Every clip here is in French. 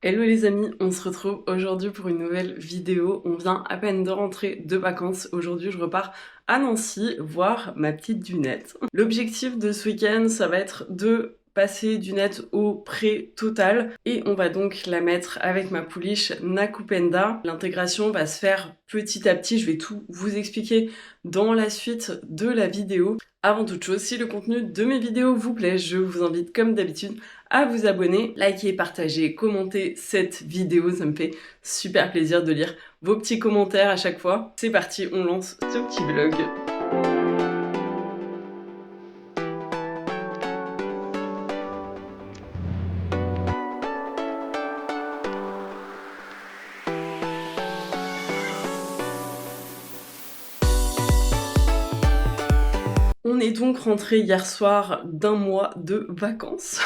Hello les amis, on se retrouve aujourd'hui pour une nouvelle vidéo. On vient à peine de rentrer de vacances. Aujourd'hui, je repars à Nancy voir ma petite dunette. L'objectif de ce week-end, ça va être de passer dunette au pré total et on va donc la mettre avec ma pouliche Nakupenda. L'intégration va se faire petit à petit, je vais tout vous expliquer dans la suite de la vidéo. Avant toute chose, si le contenu de mes vidéos vous plaît, je vous invite comme d'habitude à vous abonner, liker, partager, commenter cette vidéo, ça me fait super plaisir de lire vos petits commentaires à chaque fois. C'est parti, on lance ce petit vlog. On est donc rentré hier soir d'un mois de vacances.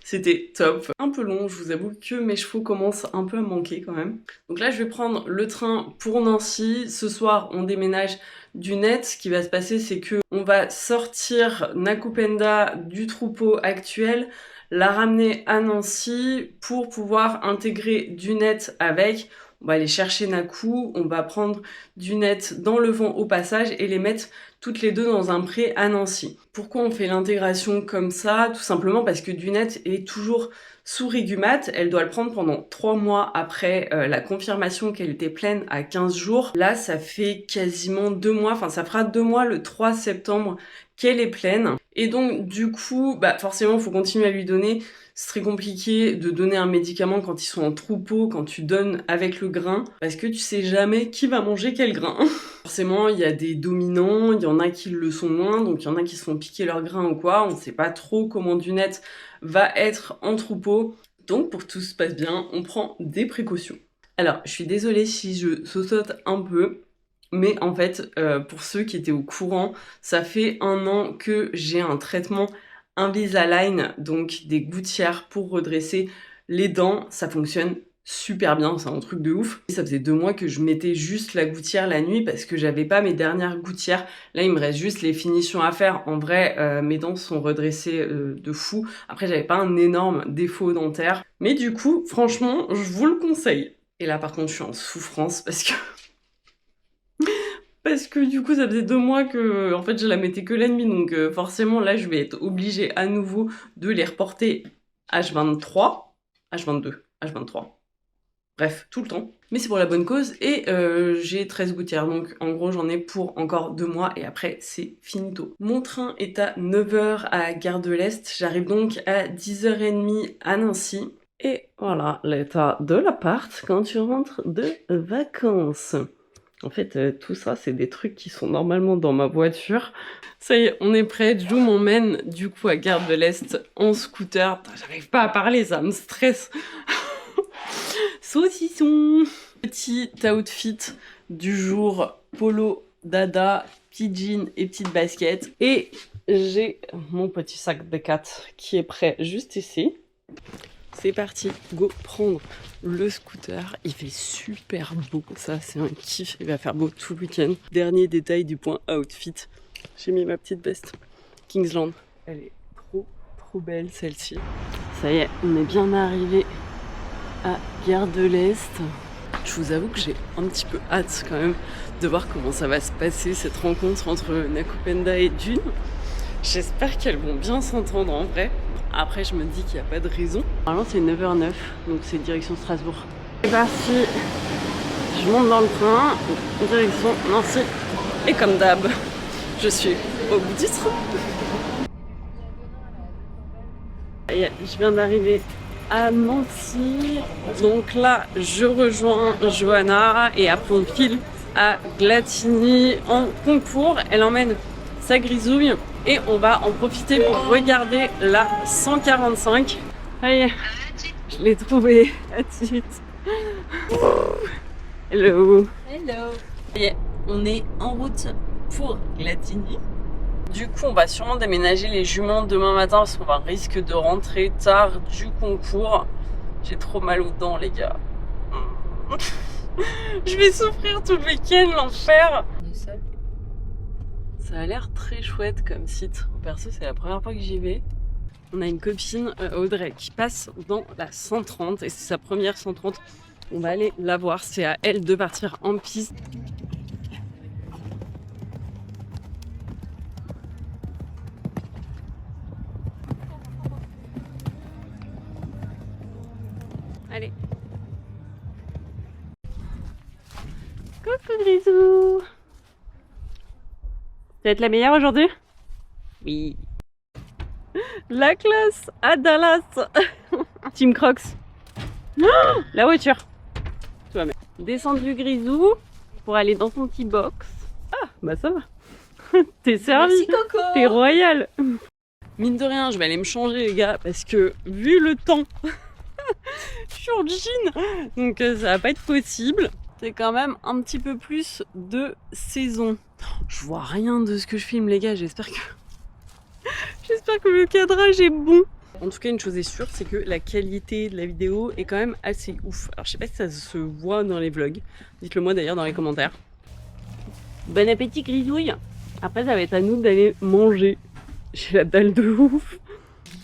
C'était top. Un peu long, je vous avoue que mes chevaux commencent un peu à manquer quand même. Donc là, je vais prendre le train pour Nancy. Ce soir, on déménage dunette. Ce qui va se passer, c'est que on va sortir Nakupenda du troupeau actuel, la ramener à Nancy pour pouvoir intégrer dunette avec. On va aller chercher Naku, on va prendre dunette dans le vent au passage et les mettre toutes les deux dans un pré à Nancy. Pourquoi on fait l'intégration comme ça? Tout simplement parce que dunette est toujours sous Régumate, elle doit le prendre pendant 3 mois après la confirmation qu'elle était pleine à 15 jours. Là, ça fait quasiment 2 mois, enfin ça fera 2 mois le 3 septembre qu'elle est pleine. Et donc du coup, forcément, il faut continuer à lui donner. C'est très compliqué de donner un médicament quand ils sont en troupeau, quand tu donnes avec le grain, parce que tu sais jamais qui va manger quel grain. Forcément, il y a des dominants, il y en a qui le sont moins, donc il y en a qui se font piquer leur grain ou quoi. On sait pas trop comment dunette va être en troupeau. Donc pour que tout se passe bien, on prend des précautions. Alors, je suis désolée si je saute un peu, mais en fait, pour ceux qui étaient au courant, ça fait 1 an que j'ai un traitement Invisalign, donc des gouttières pour redresser les dents. Ça fonctionne super bien, c'est un truc de ouf. Et ça faisait 2 mois que je mettais juste la gouttière la nuit parce que j'avais pas mes dernières gouttières. Là, il me reste juste les finitions à faire. En vrai, mes dents sont redressées de fou. Après, j'avais pas un énorme défaut dentaire. Mais du coup, franchement, je vous le conseille. Et là, par contre, je suis en souffrance parce que du coup ça faisait 2 mois que en fait je la mettais que la nuit, donc forcément là je vais être obligée à nouveau de les reporter H23, H22, H23. Bref, tout le temps. Mais c'est pour la bonne cause et j'ai 13 gouttières, donc en gros j'en ai pour encore 2 mois et après c'est finito. Mon train est à 9h à Gare de l'Est, j'arrive donc à 10h30 à Nancy. Et voilà l'état de l'appart quand tu rentres de vacances. En fait, tout ça, c'est des trucs qui sont normalement dans ma voiture. Ça y est, on est prêt. Jou m'emmène du coup à Gare de l'Est en scooter. J'arrive pas à parler, ça me stresse. Saucisson. Petit outfit du jour, polo, dada, petit jean et petite basket. Et j'ai mon petit sac Decat qui est prêt juste ici. C'est parti, go prendre le scooter. Il fait super beau, ça c'est un kiff, il va faire beau tout le week-end. Dernier détail du point outfit, j'ai mis ma petite veste Kingsland. Elle est trop belle celle-ci. Ça y est, on est bien arrivé à Gare de l'Est. Je vous avoue que j'ai un petit peu hâte quand même de voir comment ça va se passer cette rencontre entre Nakupenda et Dune. J'espère qu'elles vont bien s'entendre en vrai. Après, je me dis qu'il n'y a pas de raison. Normalement, c'est 9h09, donc c'est direction Strasbourg. C'est parti. Je monte dans le train, direction Nancy. Et comme d'hab, je suis au bout du train. Je viens d'arriver à Nancy. Donc là, je rejoins Johanna et après on file à Glatigny en concours. Elle emmène sa grisouille. Et on va en profiter pour regarder la 145. Allez, je l'ai trouvée. À tout de suite. Hello. Hello. Et on est en route pour Glatigny. Du coup, on va sûrement déménager les juments demain matin parce qu'on va risque de rentrer tard du concours. J'ai trop mal aux dents, les gars. Je vais souffrir tout le week-end, l'enfer. On est seul. Ça a l'air très chouette comme site. Perso, c'est la première fois que j'y vais. On a une copine, Audrey, qui passe dans la 130 et c'est sa première 130. On va aller la voir, c'est à elle de partir en piste. Allez. Coucou Grisou. Ça va être la meilleure aujourd'hui? Oui. La classe à Dallas. Team Crocs. Oh, la voiture. Tu vas mettre. Descendu Grisou pour aller dans son petit box. Ah, bah ça va. T'es servi. Merci Coco. T'es royal. Mine de rien, je vais aller me changer les gars parce que vu le temps, je suis en jean. Donc ça va pas être possible. C'est quand même un petit peu plus de saison. Je vois rien de ce que je filme les gars, j'espère que le cadrage est bon. En tout cas, une chose est sûre, c'est que la qualité de la vidéo est quand même assez ouf. Alors je sais pas si ça se voit dans les vlogs. Dites-le moi d'ailleurs dans les commentaires. Bon appétit Grisouille. Après ça va être à nous d'aller manger. J'ai la dalle de ouf.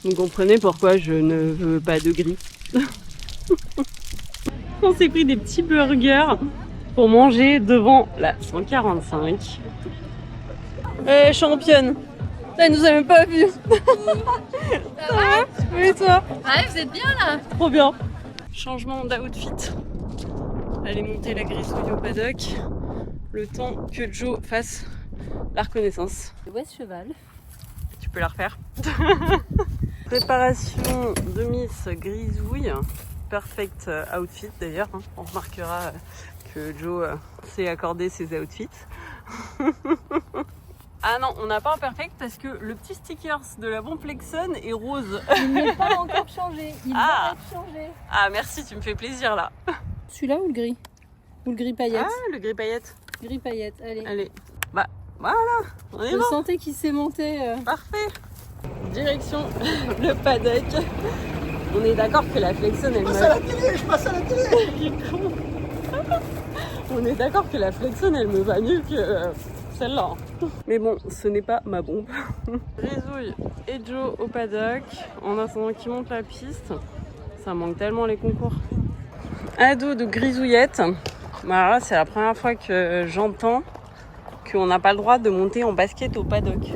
Vous comprenez pourquoi je ne veux pas de gris. On s'est pris des petits burgers pour manger devant la 145. Championne, elle nous a même pas vus. Ça va? Oui, toi? Ouais, vous êtes bien là? Trop bien. Changement d'outfit. Aller monter la grisouille au paddock. Le temps que Joe fasse la reconnaissance. Ouais, cheval. Tu peux la refaire. Préparation de Miss Grisouille. Perfect outfit d'ailleurs. On remarquera que Joe s'est accordé ses outfits. Ah non, on n'a pas un perfect parce que le petit sticker de la Bonplexon est rose. Il n'est pas encore changé. Il va être changé. Ah merci, tu me fais plaisir là. Celui-là ou le gris? Ou le gris paillette? Ah, le gris paillette. Gris paillette, allez. Allez, bah voilà, on est Je bon. sentais qu'il s'est monté. Parfait. Direction le paddock. On est d'accord que la Flexon elle Je passe à la télé. On est d'accord que la Flexon elle me va mieux que celle-là. Mais bon, ce n'est pas ma bombe. Grisouille et Joe au paddock en attendant qu'ils montent la piste. Ça manque tellement les concours. Ado de grisouillette. Bah là, c'est la première fois que j'entends qu'on n'a pas le droit de monter en basket au paddock.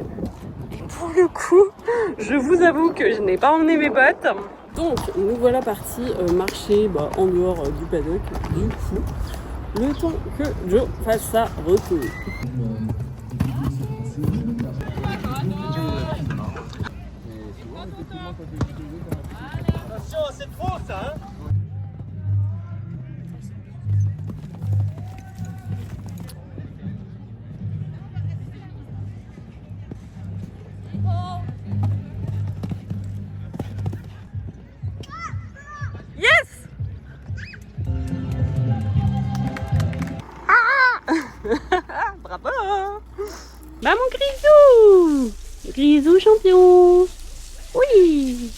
Et pour le coup, je vous avoue que je n'ai pas emmené mes bottes. Donc, nous voilà partis marcher en dehors du paddock. Du coup, le temps que Joe fasse sa retour. Attention, c'est trop ça, hein. Yes! Ah! Bravo! Bah mon grisou! Grisou champion! Oui!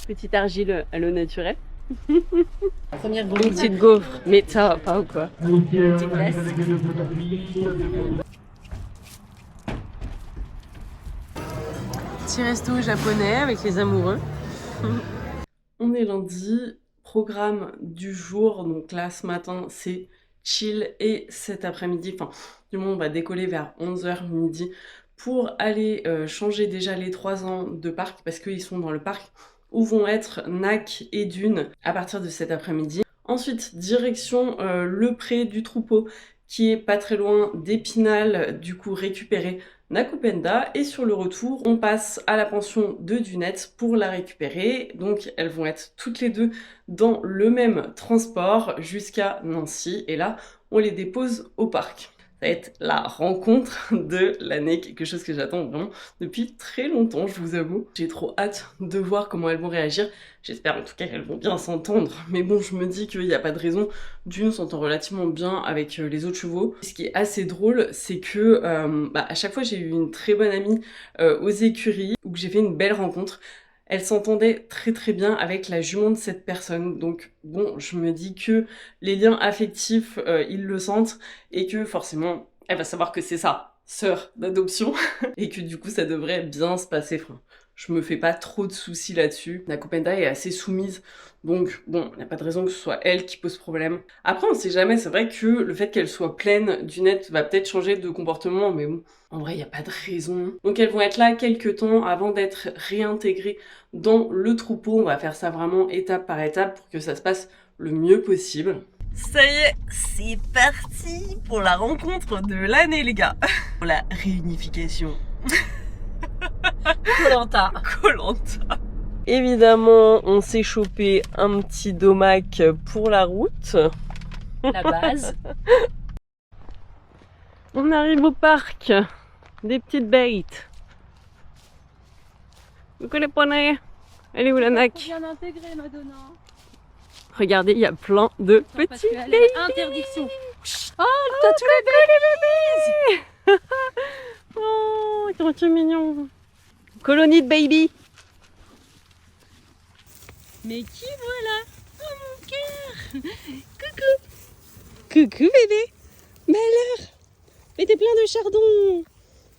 Petite argile à l'eau naturelle. Première Une petite gaufre. Mais ça va pas ou quoi? Petite glace. Petit resto japonais avec les amoureux. On est lundi, programme du jour, donc là ce matin c'est chill et cet après-midi, enfin du moins on va décoller vers 11h midi pour aller changer déjà les 3 ans de parc parce qu'ils sont dans le parc où vont être Nac et Dune à partir de cet après-midi. Ensuite direction le pré du troupeau qui est pas très loin d'Épinal, du coup récupérer Nakupenda, et sur le retour on passe à la pension de Dunette pour la récupérer, donc elles vont être toutes les deux dans le même transport jusqu'à Nancy et là on les dépose au parc. Ça va être la rencontre de l'année, quelque chose que j'attends vraiment depuis très longtemps, je vous avoue. J'ai trop hâte de voir comment elles vont réagir. J'espère en tout cas qu'elles vont bien s'entendre. Mais bon, je me dis qu'il n'y a pas de raison. D'une s'entend relativement bien avec les autres chevaux. Ce qui est assez drôle, c'est que à chaque fois j'ai eu une très bonne amie aux écuries où j'ai fait une belle rencontre. Elle s'entendait très très bien avec la jument de cette personne, donc bon, je me dis que les liens affectifs, ils le sentent, et que forcément, elle va savoir que c'est sa sœur d'adoption, et que du coup ça devrait bien se passer. Enfin, Je me fais pas trop de soucis là-dessus. La Copenda est assez soumise, donc bon, il n'y a pas de raison que ce soit elle qui pose problème. Après, on sait jamais, c'est vrai que le fait qu'elle soit pleine Dunette va peut-être changer de comportement, mais bon, en vrai, il n'y a pas de raison. Donc elles vont être là quelques temps avant d'être réintégrées dans le troupeau. On va faire ça vraiment étape par étape pour que ça se passe le mieux possible. Ça y est, c'est parti pour la rencontre de l'année, les gars. Pour la réunification. Koh-Lanta. Koh-Lanta. Évidemment, on s'est chopé un petit domac pour la route. La base. On arrive au parc. Des petites bêtes. Coucou les poneys. Elle est où la nac? Bien intégré, Madonna. Regardez, il y a plein de petits bébés. Interdiction. Oh, t'as tous les bébés. Oh, comment tu es mignon. Colonie de baby. Mais qui voilà? Oh mon cœur. Coucou bébé. Mais alors? Mais t'es plein de chardons.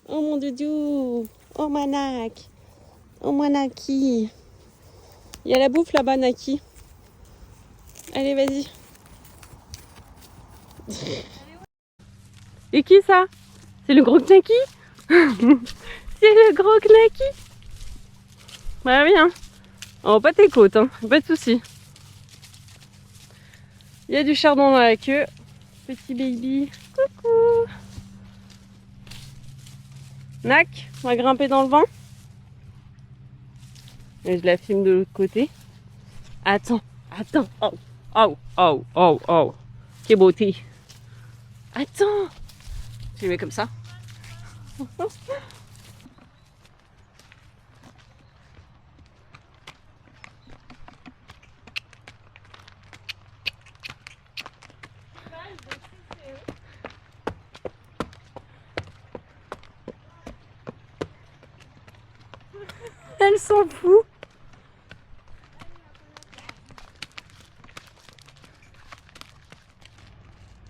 Oh mon doudou. Oh ma nac. Oh ma naki. Il y a la bouffe là-bas, Naki. Allez, vas-y. Et qui ça? C'est le gros Knaki. C'est le gros Knaki. Bah oui, hein. Oh, pas tes côtes, hein. Pas de soucis. Il y a du chardon dans la queue. Petit baby. Coucou. Nac, on va grimper dans le vent. Et je la filme de l'autre côté. Attends, attends. Oh, oh, oh, oh, oh. Quelle beauté. Attends. Tu les mets comme ça. Elle s'en fout.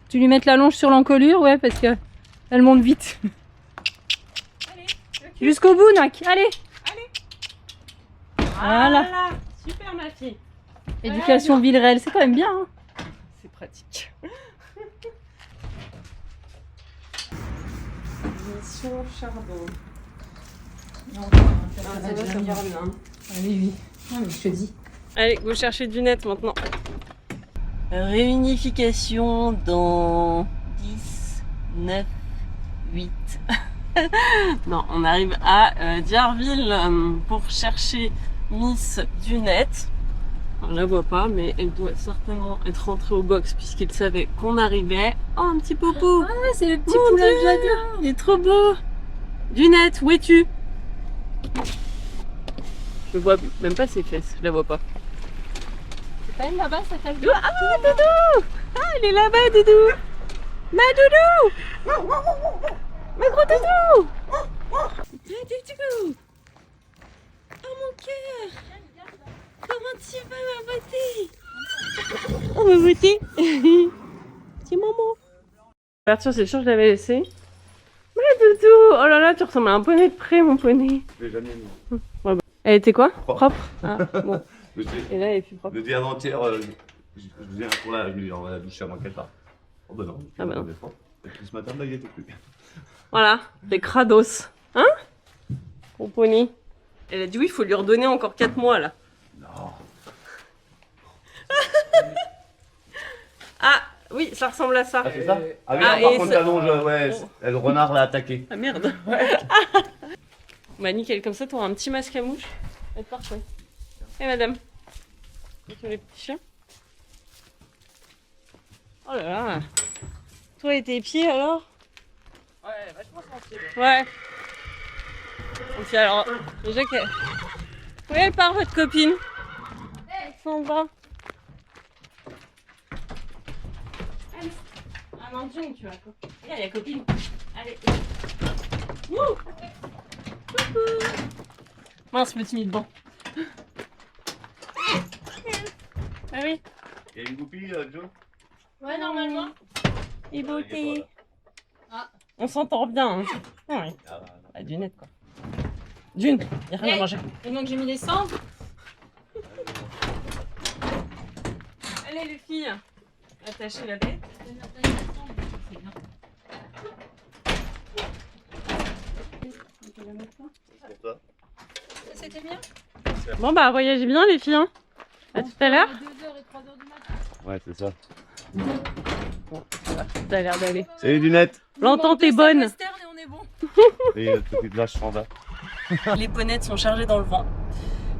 Tu lui mets la longe sur l'encolure, ouais, parce que elle monte vite. Allez, Jusqu'au bout, Nac. Allez. Allez. Voilà. Super ma fille. Éducation Villerelle, c'est quand même bien. Hein. C'est pratique. Mission chardon. Ça va bien. Ah oui, oui. Non, mais je te dis. Allez, go chercher du net maintenant. Réunification dans 10, 9, 8. Non, on arrive à Diarville pour chercher Miss Dunette. On la voit pas, mais elle doit certainement être rentrée au box puisqu'il savait qu'on arrivait. Oh, un petit popo. Ah, c'est le petit Mon poulain Dieu, que j'adore. il est trop beau. Dunette, où es-tu? Je vois même pas ses fesses, je la vois pas. C'est pas elle là-bas, ça fait Ah, Doudou! Ah, elle est là-bas, Doudou! Ma Doudou! Ma gros Doudou! Ma Doudou! Oh mon cœur! Comment tu vas, ma beauté? Oh, ma beauté! C'est maman! Ouverture, c'est sûr que je l'avais laissé. Ma Doudou! Oh là là, tu ressembles à un poney de près, mon poney! Je l'ai jamais mis. Ouais, bah. Elle était quoi? Propre. Ah, bon. Et là, elle est plus propre. Le dire avant-hier, je viens pour on va la doucher avant qu'elle parte. Oh bah non. Ah bah non. Et puis ce matin, là, il était plus. Voilà, les crados. Hein? Mon pony. Elle a dit oui, il faut lui redonner encore 4 mois là. Non. Ah, oui, ça ressemble à ça. Ah, c'est ça? Ah oui, Ah, non, par et contre, ça- la longe, ouais, le renard l'a attaqué. Ah merde. Bah nickel, comme ça t'auras un petit masque à mouche. Ça va être parfait. Eh madame. Avec les petits chiens. Oh là là. Toi et tes pieds alors? Ouais, vachement sensible. Ouais. Ok, alors, déjà que... Où elle part, votre copine? Elle s'en va. Allez. Ah non, Jung, tu vois quoi. Regarde, il y a copine. Allez. Wouh. Coucou. Mince, petit mille-banc. Ah oui. Il y a une goupille, Joe? Ouais, normalement. Et beauté. Ah. On s'entend bien. Hein. Ah oui. Ah, bah, non. Ah, du net quoi. D'une, il n'y a rien à manger. Maintenant que j'ai mis les cendres. Allez les filles, attachez la bête. Pour toi. C'était bien. Bon bah voyagez bien les filles. Hein. À tout à l'heure. 2h et 3h du matin. Ouais, c'est ça. Ça a l'air d'aller. Salut lunettes. L'entente est bonne. Et on est bon. Et petite vache chanda. Les ponnettes sont chargées dans le vent.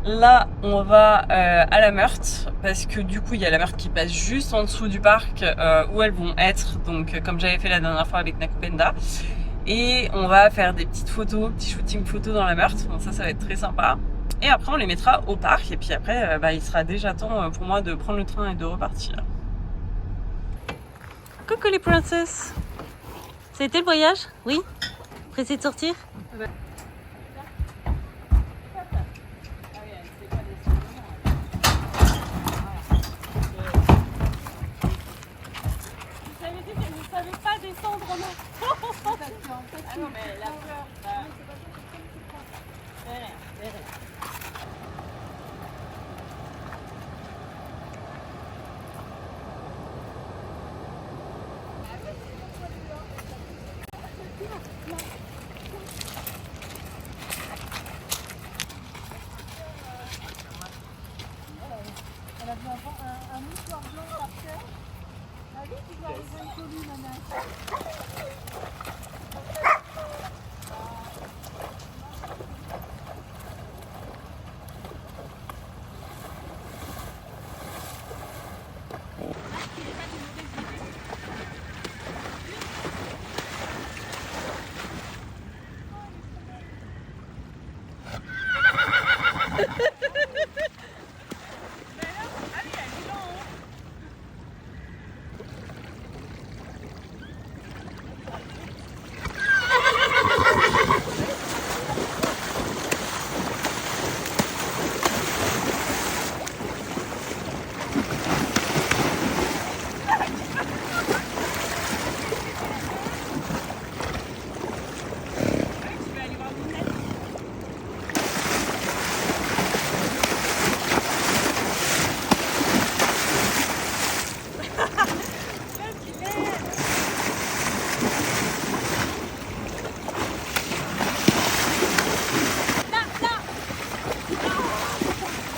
Là, on va à la Meurthe parce que du coup, il y a la Meurthe qui passe juste en dessous du parc où elles vont être. Donc, comme j'avais fait la dernière fois avec Nakupenda. Et on va faire des petites photos, petits shootings photos dans la Meurthe. Bon, ça va être très sympa. Et après, on les mettra au parc. Et puis après, il sera déjà temps pour moi de prendre le train et de repartir. Coucou les princesses. Ça a été le voyage? Oui? Pressé de sortir?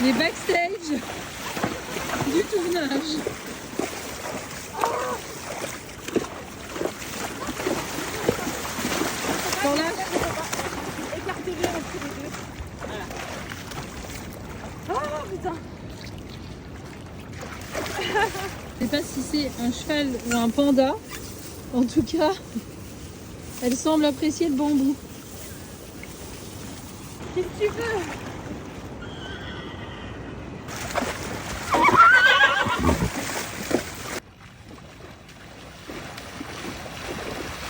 Les backstage du tournage. Dans là, écartez-les entre les deux. Voilà. Oh putain. Je sais pas si c'est un cheval ou un panda. En tout cas, elle semble apprécier le bambou. Qu'est-ce que tu veux?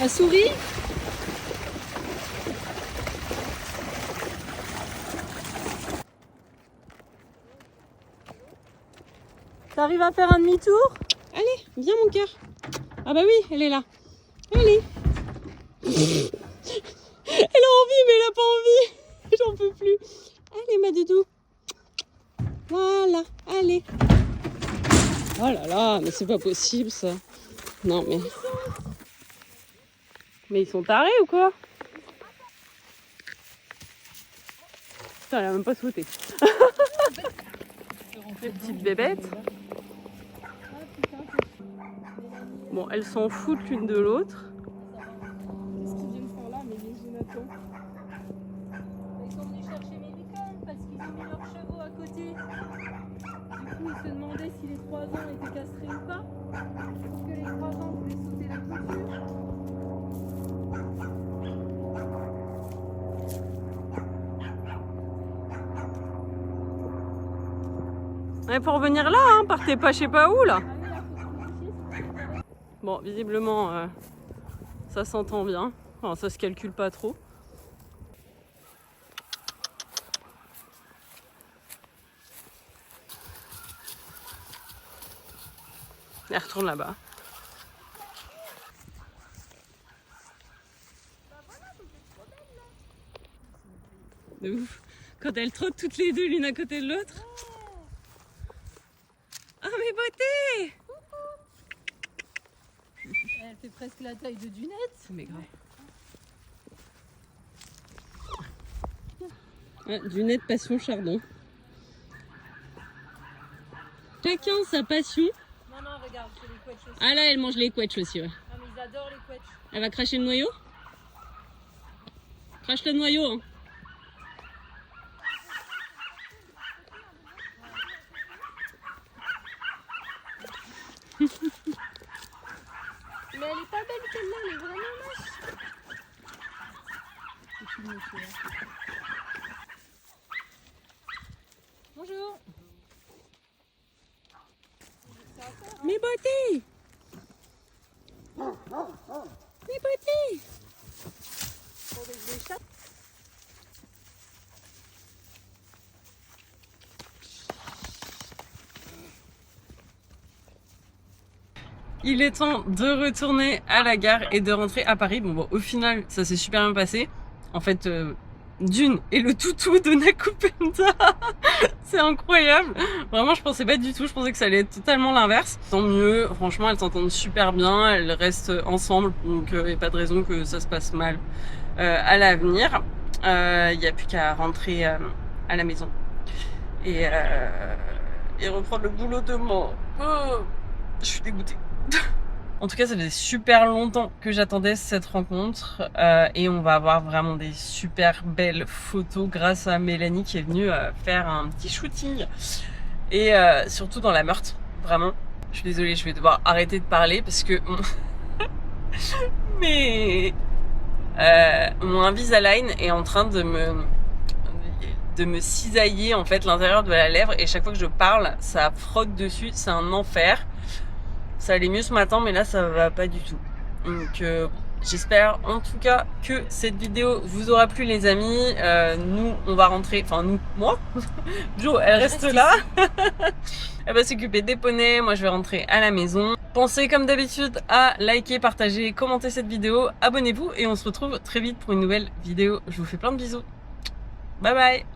La souris? T'arrives à faire un demi-tour? Allez, viens mon cœur. Ah bah oui, elle est là. Allez. Elle a envie, mais elle a pas envie. J'en peux plus. Allez, ma doudou. Voilà, allez. Oh là là, mais c'est pas possible ça. Non mais... Mais ils sont tarés ou quoi? Putain, elle a même pas sauté. Les petites bébêtes. Bon, elles s'en foutent l'une de l'autre. Qu'est-ce qu'ils viennent faire là, mais les Jonathan? Ils sont venus chercher mes licornes parce qu'ils ont mis leurs chevaux à côté. Du coup, ils se demandaient si les 3 ans étaient castrés ou pas. Parce que les 3 ans voulaient sauter la clôture. Ouais, pour venir là, hein, partez pas je sais pas où là. Bon, visiblement, ça s'entend bien. Enfin, ça se calcule pas trop. Elle retourne là-bas. De ouf. Quand elles trottent toutes les deux l'une à côté de l'autre. Oh mes beautés! Elle fait presque la taille de Dunette. Mais grave. Ah, Dunette passion chardon. Chacun sa passion. Non, non, regarde, c'est les couettes aussi. Ah là, elle mange les quetchs aussi, ouais. Ah, mais ils adorent les couettes. Elle va cracher le noyau? Crache le noyau, hein. Mais elle est pas belle celle-là, elle est vraiment moche. Bonjour. Mes beautés! Mes beautés! Bon, ben, je les chasse. Il est temps de retourner à la gare et de rentrer à Paris. Bon, au final, ça s'est super bien passé. En fait, Dune et le toutou de Nakupenda. C'est incroyable. Vraiment, je pensais pas du tout. Je pensais que ça allait être totalement l'inverse. Tant mieux. Franchement, elles s'entendent super bien. Elles restent ensemble. Donc, il n'y a pas de raison que ça se passe mal à l'avenir. Il n'y a plus qu'à rentrer à la maison. Et reprendre le boulot demain. Oh, je suis dégoûtée. En tout cas, ça faisait super longtemps que j'attendais cette rencontre et on va avoir vraiment des super belles photos grâce à Mélanie qui est venue faire un petit shooting et surtout dans la Meurthe, vraiment. Je suis désolée, je vais devoir arrêter de parler parce que mais mon Invisalign est en train de me cisailler en fait l'intérieur de la lèvre et chaque fois que je parle, ça frotte dessus, c'est un enfer. Ça allait mieux ce matin, mais là, ça va pas du tout. Donc, j'espère en tout cas que cette vidéo vous aura plu, les amis. Nous, on va rentrer. Enfin, nous, moi. Jo, elle reste là. Elle va s'occuper des poneys. Moi, je vais rentrer à la maison. Pensez, comme d'habitude, à liker, partager, commenter cette vidéo. Abonnez-vous et on se retrouve très vite pour une nouvelle vidéo. Je vous fais plein de bisous. Bye bye.